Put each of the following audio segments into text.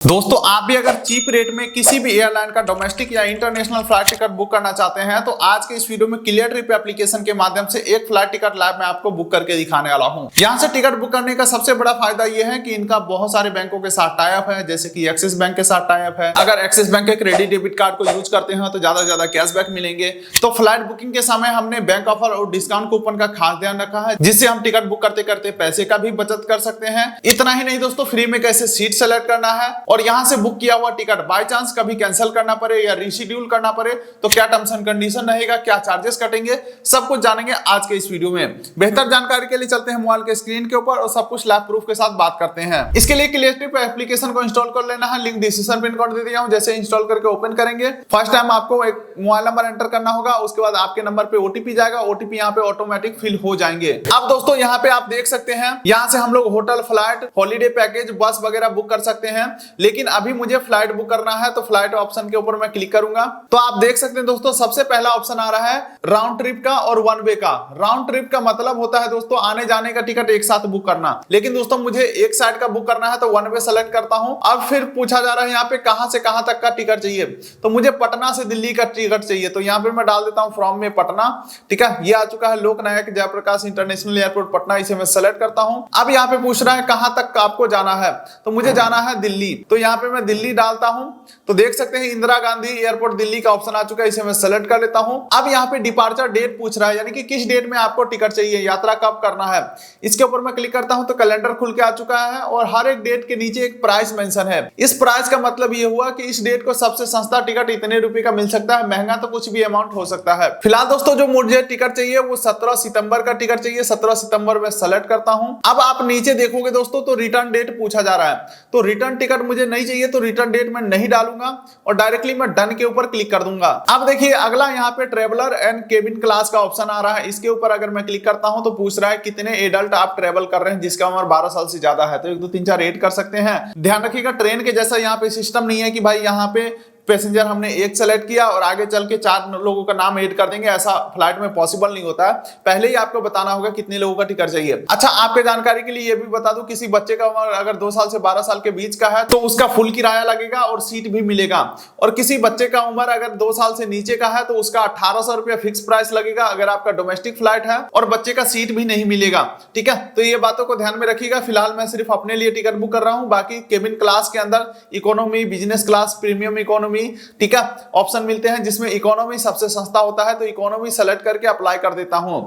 दोस्तों आप भी अगर चीप रेट में किसी भी एयरलाइन का डोमेस्टिक या इंटरनेशनल फ्लाइट टिकट बुक करना चाहते हैं तो आज के इस वीडियो में क्लियर ट्रिप एप्लीकेशन के माध्यम से एक फ्लाइट टिकट लाइव मैं आपको बुक करके दिखाने वाला हूं। यहां से टिकट बुक करने का सबसे बड़ा फायदा यह है कि इनका बहुत सारे बैंकों के साथ टाई अप है, जैसे कि एक्सिस बैंक के साथ टाई अप है। अगर एक्सिस बैंक के क्रेडिट डेबिट कार्ड को यूज करते हैं तो ज्यादा से ज्यादा कैशबैक मिलेंगे। तो फ्लाइट बुकिंग के समय हमने बैंक ऑफर और डिस्काउंट कूपन का खास ध्यान रखा है, जिससे हम टिकट बुक करते करते पैसे का भी बचत कर सकते हैं। इतना ही नहीं दोस्तों, फ्री में कैसे सीट सेलेक्ट करना है और यहाँ से बुक हुआ टिकट बाय चांस कभी कैंसिल करना पड़े या रीशेड्यूल करना पड़े तो क्या टर्म्स एंड कंडीशन रहेगा, क्या चार्जेस कटेंगे, सब कुछ जानेंगे आज के इस वीडियो में। बेहतर जानकारी के लिए चलते हैं मोबाइल के स्क्रीन के ऊपर और सब कुछ लाइव प्रूफ के साथ बात करते हैं। इसके लिए क्लियर ट्रिप एप्लीकेशन को इंस्टॉल कर लेना है, लिंक डिस्क्रिप्शन पिन कोड दे दिया हूं। जैसे इंस्टॉल करके ओपन करेंगे, फर्स्ट टाइम आपको एक मोबाइल नंबर एंटर करना होगा, उसके बाद आपके नंबर पे ओटीपी जाएगा, ओटीपी यहाँ पे ऑटोमेटिक फिल हो जाएंगे। अब दोस्तों यहाँ पे आप देख सकते हैं, यहाँ से हम लोग होटल, फ्लाइट, हॉलीडे पैकेज, बस वगैरह बुक कर सकते हैं। लेकिन अभी मुझे फ्लाइट बुक करना है तो फ्लाइट ऑप्शन के ऊपर मैं क्लिक करूंगा तो आप देख सकते हैं दोस्तों, सबसे पहला ऑप्शन आ रहा है राउंड ट्रिप का और वन वे का। राउंड ट्रिप का मतलब होता है दोस्तों आने जाने का टिकट एक साथ बुक करना, लेकिन दोस्तों मुझे एक साइड का बुक करना है तो वन वे सेलेक्ट करता हूं। अब फिर पूछा जा रहा है यहाँ पे कहां से कहां तक का टिकट चाहिए, तो मुझे पटना से दिल्ली का टिकट चाहिए, तो यहाँ पे मैं डाल देता हूं फ्रॉम में पटना। ठीक है, ये आ चुका है लोकनायक जयप्रकाश इंटरनेशनल एयरपोर्ट पटना, इसे मैं सेलेक्ट करता हूं। अब यहाँ पे पूछ रहा है कहां तक आपको जाना है, तो मुझे जाना है दिल्ली, तो यहाँ पे मैं दिल्ली डालता हूं। तो देख सकते हैं इंदिरा गांधी एयरपोर्ट दिल्ली का ऑप्शन आ चुका है, इसे मैं सेलेक्ट कर लेता हूं। अब यहाँ पे डिपार्चर डेट पूछ रहा है, यानी कि किस डेट में आपको टिकट चाहिए, यात्रा कब करना है। इसके ऊपर मैं क्लिक करता हूं तो कैलेंडर खुल के आ चुका है और हर एक डेट के नीचे एक प्राइस मेंशन है। इस प्राइस का मतलब ये हुआ कि इस डेट को सबसे सस्ता टिकट इतने रुपए का मिल सकता है, महंगा तो कुछ भी अमाउंट हो सकता है। फिलहाल दोस्तों जो मुझे टिकट चाहिए वो 17 सितंबर का टिकट चाहिए, 17 सितंबर में सेलेक्ट करता हूं। अब आप नीचे देखोगे दोस्तों तो रिटर्न डेट पूछा जा रहा है, तो रिटर्न टिकट मुझे नहीं चाहिए, तो रिटर्न डेट मैं नहीं डालूंगा और डायरेक्टली मैं डन के ऊपर क्लिक कर दूंगा। अब देखिए अगला यहाँ पे ट्रेवलर एंड केबिन क्लास का ऑप्शन आ रहा है, इसके ऊपर अगर मैं क्लिक करता हूं तो पूछ रहा है कितने एडल्ट आप ट्रेवल कर रहे हैं जिसका उम्र 12 साल से ज्यादा है, तो 1 2 3 4 ऐड कर सकते हैं। ध्यान रखिएगा ट्रेन के जैसा यहाँ पे सिस्टम नहीं है कि भाई यहाँ पे पैसेंजर हमने एक सेलेक्ट किया और आगे चल के 4 लोगों का नाम ऐड कर देंगे, ऐसा फ्लाइट में पॉसिबल नहीं होता है। पहले ही आपको बताना होगा कितने लोगों का टिकट चाहिए। अच्छा, आपके जानकारी के लिए ये भी बता दूं, किसी बच्चे का उम्र अगर 2 साल से 12 साल के बीच का है तो उसका फुल किराया लगेगा और सीट भी मिलेगा, और किसी बच्चे का उम्र अगर 2 साल से नीचे का है तो उसका 1800 रुपया फिक्स प्राइस लगेगा अगर आपका डोमेस्टिक फ्लाइट है, और बच्चे का सीट भी नहीं मिलेगा। ठीक है, तो ये बातों को ध्यान में रखिएगा। फिलहाल मैं सिर्फ अपने लिए टिकट बुक कर रहा हूं, बाकी केबिन क्लास के अंदर economy, business class, premium economy, ठीक है, ऑप्शन मिलते हैं जिसमें इकोनॉमी सबसे सस्ता होता है, तो इकोनॉमी सेलेक्ट करके अप्लाई कर देता हूं।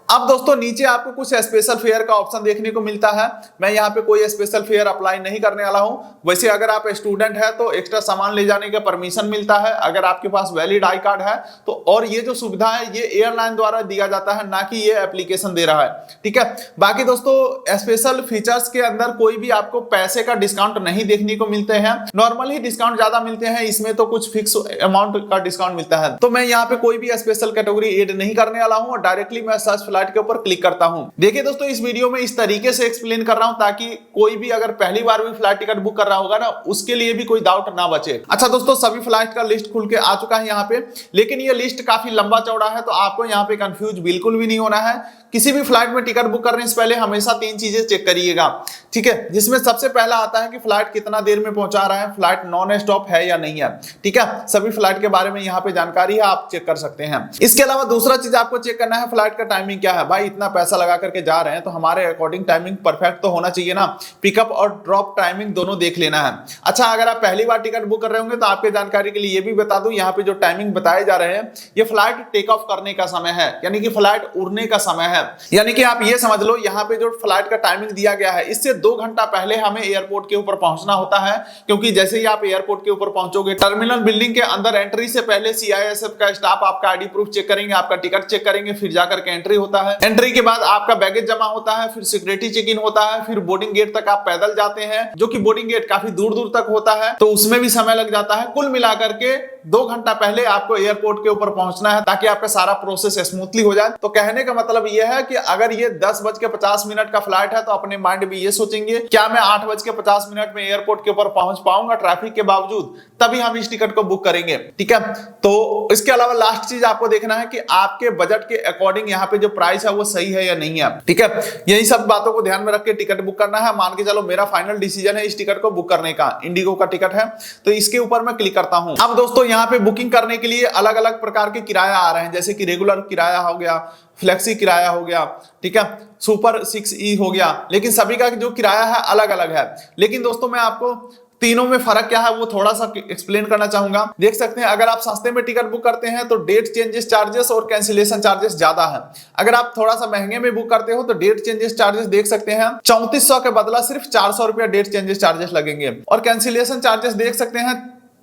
अब दोस्तों नीचे आपको कुछ स्पेशल फेयर का ऑप्शन देखने को मिलता है। मैं यहाँ पे कोई स्पेशल फेयर अप्लाई नहीं करने वाला हूँ। वैसे अगर आप स्टूडेंट है तो एक्स्ट्रा सामान ले जाने का परमिशन मिलता है अगर आपके पास वैलिड आई कार्ड है तो, और ये जो सुविधा है ये एयरलाइन द्वारा दिया जाता है, ना कि ये एप्लीकेशन दे रहा है। ठीक है, बाकी दोस्तों स्पेशल फीचर्स के अंदर कोई भी आपको पैसे का डिस्काउंट नहीं देखने को मिलते हैं, नॉर्मली डिस्काउंट ज्यादा मिलते हैं, इसमें तो कुछ फिक्स अमाउंट का डिस्काउंट मिलता है। तो मैं यहाँ पे कोई भी स्पेशल कैटेगरी एड नहीं करने वाला हूँ और डायरेक्टली मैं सर्च फ्लाइट के ऊपर क्लिक करता हूं। देखिए दोस्तों इस वीडियो में इस तरीके से एक्सप्लेन कर रहा हूं ताकि कोई भी अगर पहली बार भी फ्लाइट टिकट बुक कर रहा होगा ना, उसके लिए भी कोई डाउट ना बचे। अच्छा दोस्तों, सभी फ्लाइट का लिस्ट खुल के आ चुका है यहाँ पे, लेकिन ये लिस्ट काफी लंबा चौड़ा है तो आपको यहाँ पे कंफ्यूज बिल्कुल भी नहीं होना है। किसी भी फ्लाइट में टिकट बुक करने से पहले हमेशा 3 चीजें चेक करिएगा। ठीक है, जिसमें सबसे पहला आता है कि फ्लाइट कितना देर में पहुंचा रहा है, फ्लाइट नॉन स्टॉप है या नहीं है। ठीक है, सभी फ्लाइट के बारे में यहाँ पे जानकारी है, आप चेक कर सकते हैं। इसके अलावा दूसरा चीज आपको चेक करना है फ्लाइट का टाइमिंग क्या है। भाई इतना पैसा लगा करके जा रहे हैं तो हमारे अकॉर्डिंग टाइमिंग परफेक्ट तो होना चाहिए ना, पिकअप और ड्रॉप टाइमिंग दोनों देख लेना है। अच्छा, अगर आप पहली बार टिकट बुक कर रहे होंगे तो आपके जानकारी के लिए ये भी बता दूं, यहाँ पे जो टाइमिंग बताए जा रहे हैं ये फ्लाइट टेक ऑफ करने का समय है, यानी कि फ्लाइट उड़ने का समय है। यानी कि आप ये समझ लो यहाँ पे जो फ्लाइट का टाइमिंग दिया गया है इससे 2 घंटा पहले हमें एयरपोर्ट के ऊपर पहुंचना होता है, क्योंकि जैसे ही आप एयरपोर्ट के ऊपर पहुंचोगे टर्मिनल बिल्डिंग के अंदर एंट्री से पहले सीआईएसएफ का स्टाफ आपका आईडी प्रूफ चेक करेंगे, आपका टिकट चेक करेंगे, फिर जाकर के एंट्री होता है। एंट्री के बाद आपका बैगेज जमा होता है, फिर सिक्योरिटी चेक इन होता है, फिर बोर्डिंग गेट तक आप पैदल जाते हैं, जो कि बोर्डिंग गेट काफी दूर दूर तक होता है, तो उसमें भी समय लग जाता है। कुल मिलाकर के 2 घंटा पहले आपको एयरपोर्ट के ऊपर पहुंचना है ताकि आपका सारा प्रोसेस स्मूथली हो जाए। तो कहने का मतलब यह है कि अगर ये 10:50 का फ्लाइट है तो अपने माइंड में ये सोचेंगे क्या मैं 8:50 में एयरपोर्ट के ऊपर पहुंच पाऊंगा ट्रैफिक के बावजूद, तभी हम इस टिकट को बुक करेंगे। ठीक है, तो इसके अलावा लास्ट चीज आपको देखना है कि आपके बजट के अकॉर्डिंग यहाँ पे जो प्राइस है वो सही है या नहीं है। ठीक है, यही सब बातों को ध्यान में रख के टिकट बुक करना है। मान के चलो मेरा फाइनल डिसीजन है इस टिकट को बुक करने का, इंडिगो का टिकट है, तो इसके ऊपर मैं क्लिक करता हूं। अब दोस्तों यहाँ पे बुकिंग करने के लिए अलग अलग प्रकार के किराया आ रहे हैं, जैसे कि रेगुलर किराया हो गया, फ्लेक्सी किराया हो गया, ठीक है, सुपर 6E हो गया, लेकिन सभी का जो किराया है अलग अलग है। लेकिन दोस्तों मैं आपको तीनों में फर्क क्या है वो थोड़ा सा एक्सप्लेन करना चाहूंगा। देख सकते हैं अगर आप सस्ते में टिकट बुक करते हैं तो डेट चेंजेस चार्जेस और कैंसिलेशन चार्जेस ज्यादा है। अगर आप थोड़ा सा महंगे में बुक करते हो तो डेट चेंजेस चार्जेस देख सकते हैं 3400 के बदला सिर्फ 400 रुपया डेट चेंजेस चार्जेस लगेंगे, और कैंसिलेशन चार्जेस देख सकते हैं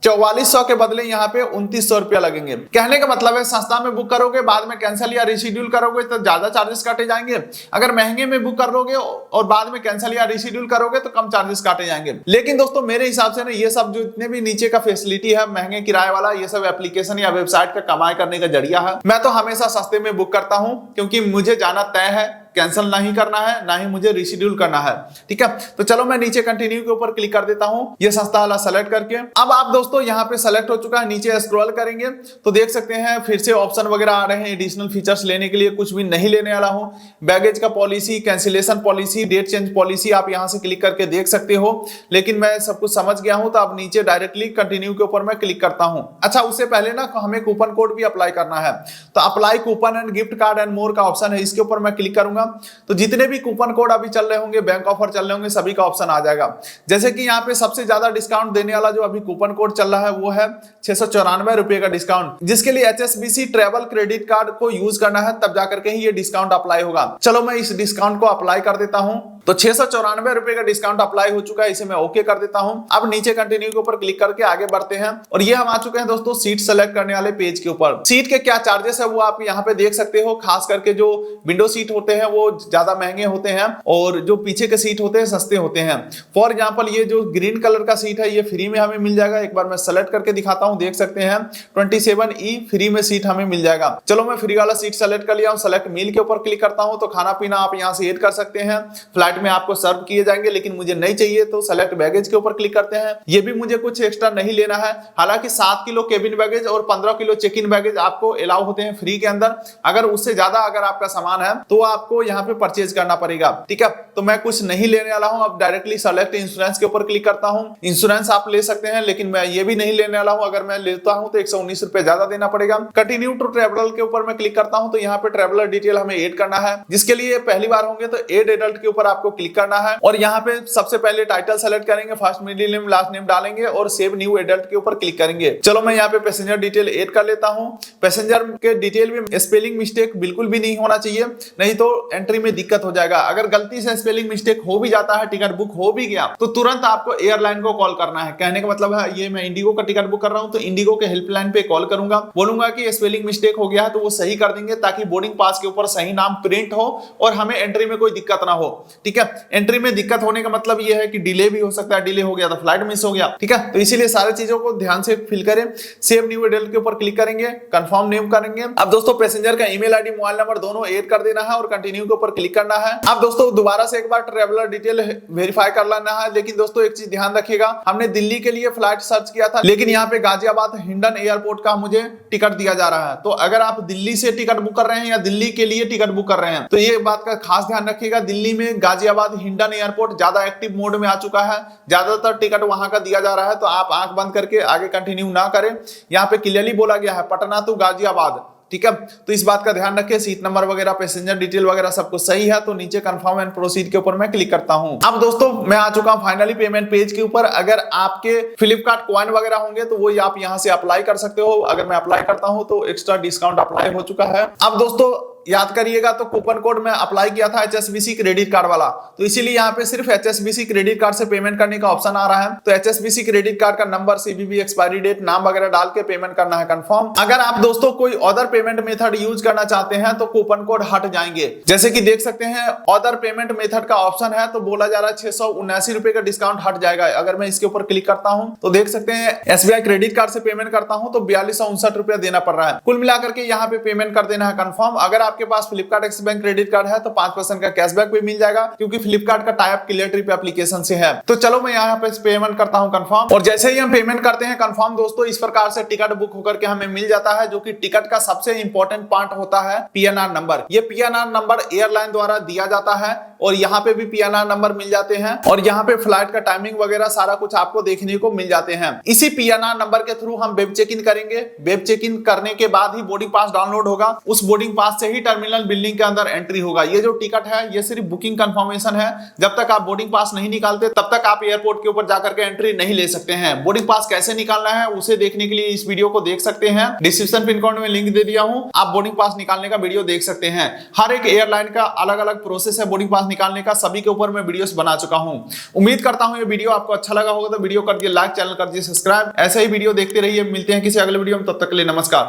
4400 के बदले यहाँ पे 2900 रुपया लगेंगे। कहने का मतलब है सस्ता में बुक करोगे बाद में कैंसिल या रिशेड्यूल करोगे तो ज्यादा चार्जेस काटे जाएंगे, अगर महंगे में बुक करोगे और बाद में कैंसिल या रिशेड्यूल करोगे तो कम चार्जेस काटे जाएंगे। लेकिन दोस्तों मेरे हिसाब से ना ये सब जो इतने भी नीचे का फैसिलिटी है महंगे किराए वाला, ये सब एप्लीकेशन या वेबसाइट का कमाई करने का जरिया है। मैं तो हमेशा सस्ते में बुक करता हूं क्योंकि मुझे जाना तय है, कैंसिल नहीं करना है, ना ही मुझे रिशेड्यूल करना है। ठीक है, तो चलो मैं नीचे कंटिन्यू के ऊपर क्लिक कर देता हूं, ये सस्ता वाला सेलेक्ट करके। अब आप दोस्तों यहाँ पे सेलेक्ट हो चुका है, नीचे स्क्रॉल करेंगे तो देख सकते हैं फिर से ऑप्शन वगैरह आ रहे हैं एडिशनल फीचर्स लेने के लिए। कुछ भी नहीं लेने वाला हूं, बैगेज का policy, cancellation policy, date change policy आप यहाँ से क्लिक करके देख सकते हो, लेकिन मैं सब कुछ समझ गया हूं तो अब नीचे डायरेक्टली कंटिन्यू के ऊपर मैं क्लिक करता हूं। अच्छा, उससे पहले ना हमें कूपन कोड भी अप्लाई करना है, तो apply coupon and gift card and more का ऑप्शन है, इसके ऊपर मैं क्लिक करूंगा तो जितने भी कूपन कोड अभी चल रहे होंगे, बैंक ऑफर चल रहे होंगे, सभी का ऑप्शन आ जाएगा। जैसे कि यहाँ पे सबसे ज्यादा डिस्काउंट देने वाला जो अभी कूपन कोड चल रहा है वो है 694 रुपए का डिस्काउंट, जिसके लिए HSBC ट्रेवल क्रेडिट कार्ड को यूज करना है तब जाकर के ही ये डिस्काउंट अप्लाई होगा। चलो मैं इस डिस्काउंट को अप्लाई कर देता हूं, तो 694 रुपए का डिस्काउंट अप्लाई हो चुका है, इसे मैं ओके कर देता हूं। अब नीचे कंटिन्यू के ऊपर क्लिक करके आगे बढ़ते हैं और ये हम आ चुके हैं दोस्तों सीट सेलेक्ट करने वाले पेज के ऊपर। सीट के क्या चार्जेस है वो आप यहाँ पे देख सकते हो, खास करके जो विंडो सीट होते हैं वो ज्यादा महंगे होते हैं और जो पीछे के सीट होते हैं सस्ते होते हैं। फॉर एग्जाम्पल ये जो ग्रीन कलर का सीट है ये फ्री में हमें मिल जाएगा, एक बार मैं सेलेक्ट करके दिखाता हूं, देख सकते हैं 27E फ्री में सीट हमें मिल जाएगा। चलो मैं फ्री वाला सीट सेलेक्ट कर लिया हूं, सेलेक्ट मील के ऊपर क्लिक करता हूं तो खाना पीना आप यहाँ से ऐड कर सकते हैं, फ्लाइट में आपको सर्व किए जाएंगे, लेकिन मुझे नहीं चाहिए तो सेलेक्ट बैगेज के ऊपर क्लिक करते हैं। ये भी मुझे कुछ एक्स्ट्रा नहीं लेना है, हालांकि 7 किलो केबिन बैगेज और 15 किलो चेक इन बैगेज आपको अलाउ होते हैं फ्री के अंदर। अगर उससे ज्यादा अगर आपका सामान है तो आपको यहाँ पे परचेज करना पड़ेगा। ठीक है, तो मैं कुछ नहीं लेने वाला हूं, अब डायरेक्टली सेलेक्ट इंश्योरेंस के ऊपर क्लिक करता हूं। इंश्योरेंस आप ले सकते हैं लेकिन मैं ये भी नहीं लेने वाला हूं, अगर मैं लेता हूं तो 119 रुपए ज्यादा देना पड़ेगा। कंटिन्यू टू ट्रैवल के ऊपर मैं क्लिक करता हूं तो यहाँ पे ट्रैवलर डिटेल हमें ऐड करना है, जिसके लिए पहली बार होंगे तो ऐड एडल्ट के ऊपर आपको क्लिक करना है और यहाँ पे सबसे पहले टाइटल सेलेक्ट करेंगे, first middle name last name डालेंगे और सेव न्यू एडल्ट के ऊपर क्लिक करेंगे। चलो मैं यहाँ पे पैसेंजर डिटेल ऐड कर लेता हूँ। पैसेंजर के डिटेल में स्पेलिंग मिस्टेक बिल्कुल भी नहीं होना चाहिए, नहीं तो एंट्री में दिक्कत हो जाएगा। अगर गलती से स्पेलिंग मिस्टेक हो भी जाता है, टिकट बुक हो भी गया तो तुरंत आपको एयरलाइन को कॉल करना है। कहने का मतलब है ये मैं इंडिगो का टिकट बुक कर रहा हूं तो इंडिगो के हेल्पलाइन पे कॉल करूंगा, बोलूंगा कि स्पेलिंग मिस्टेक हो गया है तो वो सही कर देंगे ताकि बोर्डिंग पास के ऊपर सही नाम प्रिंट हो और हमें एंट्री में कोई दिक्कत ना हो। ठीक है, एंट्री में दिक्कत होने का मतलब ये है कि डिले भी हो सकता है, डिले हो गया तो फ्लाइट मिस हो गया। ठीक है, तो इसीलिए सारी चीजों को ध्यान से फिल करें। सेव न्यू एडल्ट के ऊपर क्लिक करेंगे, कंफर्म नेम करेंगे। अब दोस्तों पैसेंजर का ईमेल आईडी मोबाइल नंबर दोनों ऐड कर देना है और कंटिन्यू के ऊपर क्लिक करना है। अब दोस्तों दोबारा से एक बार ट्रैवलर डिटेल वेरीफाई कर लेना है, लेकिन दोस्तों एक चीज ध्यान रखिएगा, हमने दिल्ली के लिए फ्लाइट सर्च किया था लेकिन यहाँ पे गाजियाबाद हिंडन एयरपोर्ट का मुझे टिकट दिया जा रहा है। तो अगर आप दिल्ली से टिकट बुक कर रहे हैं या दिल्ली के लिए टिकट बुक कर रहे हैं तो ये बात का खास ध्यान रखिएगा, दिल्ली में गाजियाबाद हिंडन एयरपोर्ट ज्यादा एक्टिव मोड में आ चुका है, ज्यादातर टिकट वहां का दिया जा रहा है, तो आप आंख बंद करके आगे कंटिन्यू ना करें। यहाँ पे क्लियरली बोला गया है पटना टू गाजियाबाद। ठीक है, तो इस बात का ध्यान रखें, सीट नंबर वगैरह पैसेंजर डिटेल वगैरह सब कुछ सही है तो नीचे कंफर्म एंड प्रोसीड के ऊपर मैं क्लिक करता हूं। अब दोस्तों मैं आ चुका हूं फाइनली पेमेंट पेज के ऊपर। अगर आपके फ्लिपकार्ट कॉइन वगैरह होंगे तो वो आप यहां से अप्लाई कर सकते हो। अगर मैं अप्लाई करता हूं तो एक्स्ट्रा डिस्काउंट अप्लाई हो चुका है। अब दोस्तों याद करिएगा तो कूपन कोड में अप्लाई किया था HSBC क्रेडिट कार्ड वाला, तो इसीलिए यहाँ पे सिर्फ HSBC क्रेडिट कार्ड से पेमेंट करने का ऑप्शन आ रहा है। तो HSBC क्रेडिट कार्ड का नंबर, CVV, एक्सपायरी डेट, नाम वगैरह डाल के पेमेंट करना है कंफर्म। अगर आप दोस्तों कोई अदर पेमेंट मेथड यूज करना चाहते हैं तो कूपन कोड हट जाएंगे। जैसे कि देख सकते हैं अदर पेमेंट मेथड का ऑप्शन है, तो बोला जा रहा है 679 रुपए का डिस्काउंट हट जाएगा। अगर मैं इसके ऊपर क्लिक करता हूं तो देख सकते हैं SBI क्रेडिट कार्ड से पेमेंट करता हूं तो 4259 रुपया देना पड़ रहा है। कुल मिलाकर के यहाँ पे पेमेंट कर देना है कंफर्म। अगर आपके पास Flipkart Axis bank credit card है तो 5% का कैशबैक भी मिल जाएगा, क्योंकि फ्लिपकार्ट का tie up clear trip application से है। तो चलो मैं यहाँ पे पेमेंट करता हूँ कंफर्म, और जैसे ही हम पेमेंट करते हैं कंफर्म दोस्तों, इस प्रकार से टिकट बुक होकर के हमें मिल जाता है, जो कि टिकट का सबसे इंपॉर्टेंट पार्ट होता है PNR नंबर। ये PNR नंबर एयरलाइन द्वारा दिया जाता है और यहाँ पे भी PNR नंबर मिल जाते हैं, और यहाँ पे फ्लाइट का टाइमिंग वगैरह सारा कुछ आपको देखने को मिल जाते हैं। इसी PNR नंबर के थ्रू हम वेब चेक इन करेंगे। वेब चेक इन करने के बाद ही बोर्डिंग पास डाउनलोड होगा। उस बोर्डिंग पास से ही टर्मिनल बिल्डिंग के अंदर एंट्री होगा। ये जो टिकट है ये सिर्फ बुकिंग कंफर्मेशन है। जब तक आप बोर्डिंग पास नहीं निकालते तब तक आप एयरपोर्ट के ऊपर जाकर के एंट्री नहीं ले सकते हैं। बोर्डिंग पास कैसे निकालना है उसे देखने के लिए इस वीडियो को देख सकते हैं। डिस्क्रिप्शन पिन कोड में लिंक दे दिया हूं, आप बोर्डिंग पास निकालने का वीडियो देख सकते हैं। हर एक एयरलाइन का अलग अलग प्रोसेस है बोर्डिंग पास निकालने का, सभी के ऊपर मैं वीडियोस बना चुका हूं। उम्मीद करता हूं ये वीडियो आपको अच्छा लगा होगा, तो वीडियो कर दिए लाइक, चैनल कर दिए सब्सक्राइब। ऐसे ही वीडियो देखते रहिए। मिलते हैं किसी अगले वीडियो में, तब तक के लिए नमस्कार।